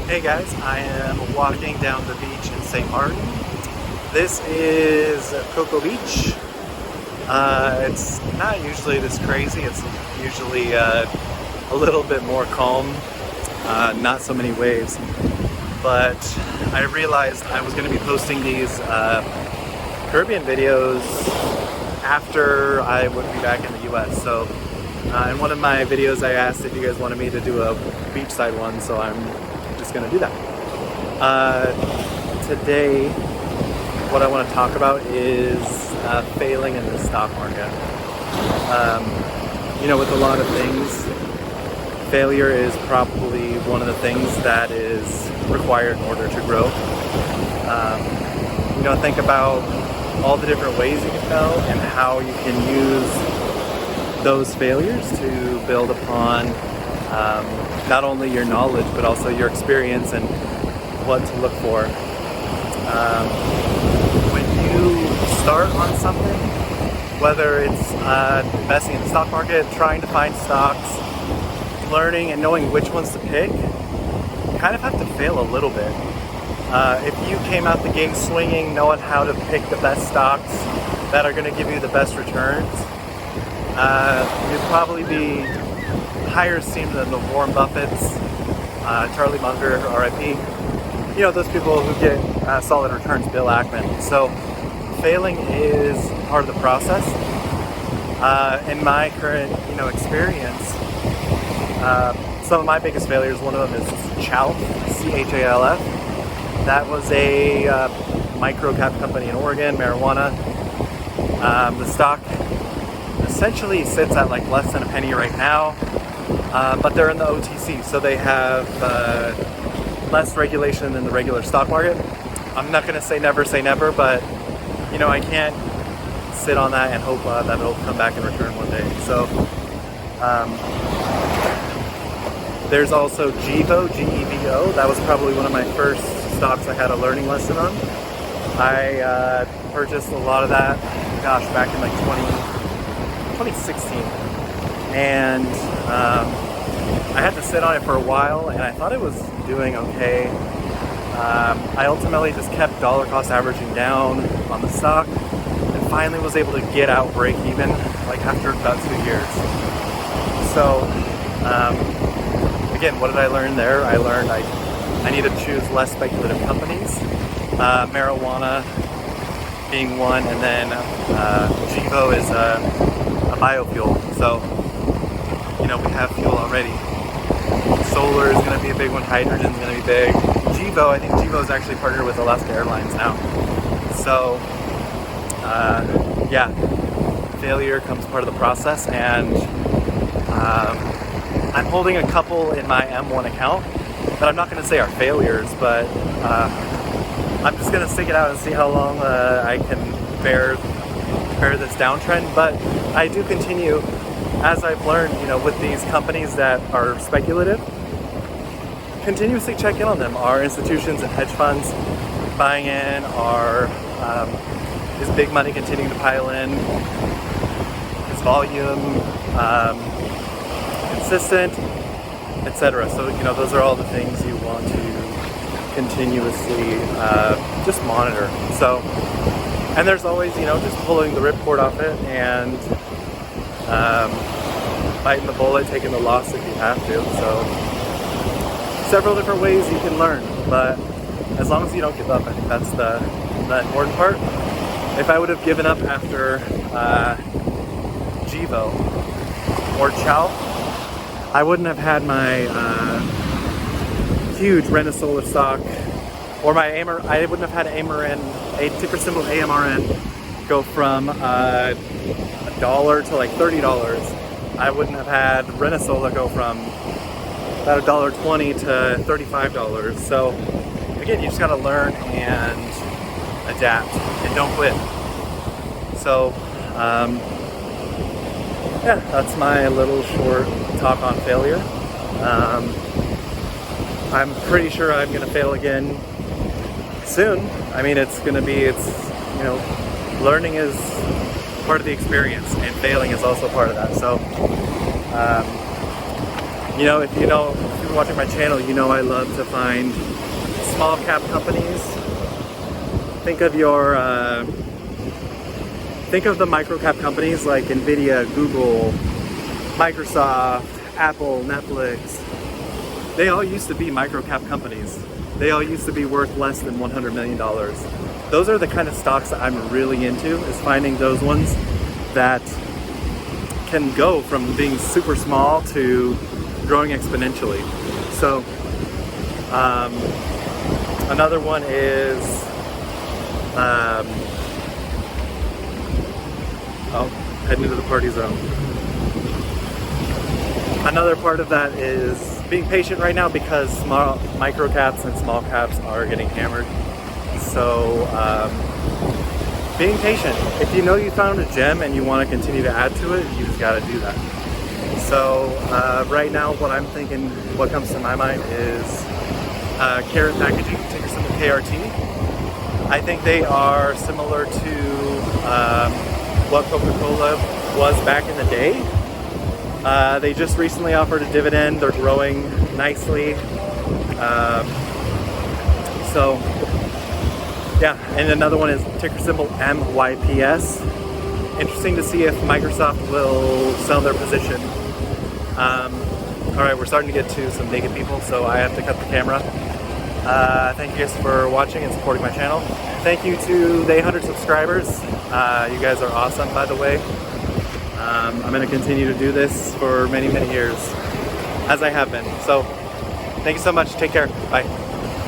Hey guys, I am walking down the beach in St. Martin. This is Cocoa Beach. It's not usually this crazy. It's usually a little bit more calm, not so many waves. But I realized I was going to be posting these Caribbean videos after I would be back in the US. So in one of my videos I asked if you guys wanted me to do a beachside one, so I'm just going to do that. Today what I want to talk about is failing in the stock market. With a lot of things, failure is probably one of the things that is required in order to grow. Think about all the different ways you can fail and how you can use those failures to build upon not only your knowledge but also your experience and what to look for. When you start on something, whether it's investing in the stock market, trying to find stocks, learning and knowing which ones to pick, you kind of have to fail a little bit. If you came out the gate swinging, knowing how to pick the best stocks that are going to give you the best returns, you'd probably be higher esteemed than the Warren Buffetts, Charlie Munger, RIP. Those people who get solid returns, Bill Ackman. So failing is part of the process. In my current, experience, some of my biggest failures, one of them is CHALF, C-H-A-L-F. That was a micro cap company in Oregon, marijuana. The stock essentially sits at like less than a penny right now, but they're in the OTC, so they have less regulation than the regular stock market. I'm not going to say never, but I can't sit on that and hope that it'll come back in return one day. So there's also Gevo, G-E-V-O. That was probably one of my first stocks I had a learning lesson on. I purchased a lot of that, back in like 2016. And I had to sit on it for a while, and I thought it was doing okay. I ultimately just kept dollar cost averaging down on the stock, and finally was able to get out break even, like after about 2 years. So, again, what did I learn there? I learned I need to choose less speculative companies, marijuana being one, and then Gevo is a biofuel. So, we have fuel already. Solar is going to be a big one. Hydrogen is going to be big. Gevo, I think Gevo is actually partnered with Alaska Airlines now. So, failure comes part of the process, and I'm holding a couple in my M1 account that I'm not going to say are failures, but I'm just going to stick it out and see how long I can bear this downtrend. But I do continue, as I've learned, with these companies that are speculative, continuously check in on them. Are institutions and hedge funds buying in? Is big money continuing to pile in? Is volume consistent, etc.? So those are all the things you want to continuously just monitor. So, and there's always just pulling the ripcord off it and biting the bullet, taking the loss if you have to. So several different ways you can learn, but as long as you don't give up, I think that's the important part. If I would have given up after Gevo or CHALF, I wouldn't have had my huge Renesola stock, or my I wouldn't have had a ticker symbol AMRN, go from $1 to like $30. I wouldn't have had Renesola go from about $1.20 to $35. So again, you just got to learn and adapt and don't quit. So that's my little short talk on failure. I'm pretty sure I'm going to fail again soon. I mean, learning is part of the experience, and failing is also part of that. So, if you watching my channel, you know I love to find small cap companies. Think of the micro cap companies like Nvidia, Google, Microsoft, Apple, Netflix. They all used to be micro cap companies. They all used to be worth less than $100 million. Those are the kind of stocks that I'm really into, is finding those ones that can go from being super small to growing exponentially. So another one is heading into the party zone. Another part of that is being patient right now because micro caps and small caps are getting hammered. So being patient. If you know you found a gem and you want to continue to add to it, you just got to do that. So right now what I'm thinking, what comes to my mind is Karat Packaging, ticker symbol KRT. I think they are similar to what Coca-Cola was back in the day. They just recently offered a dividend. They're growing nicely. So yeah, and another one is ticker symbol MYPS. Interesting to see if Microsoft will sell their position. All right, we're starting to get to some naked people, so I have to cut the camera. Thank you guys for watching and supporting my channel. Thank you to the 800 subscribers. You guys are awesome, by the way. I'm going to continue to do this for many, many years, as I have been. So, thank you so much. Take care. Bye.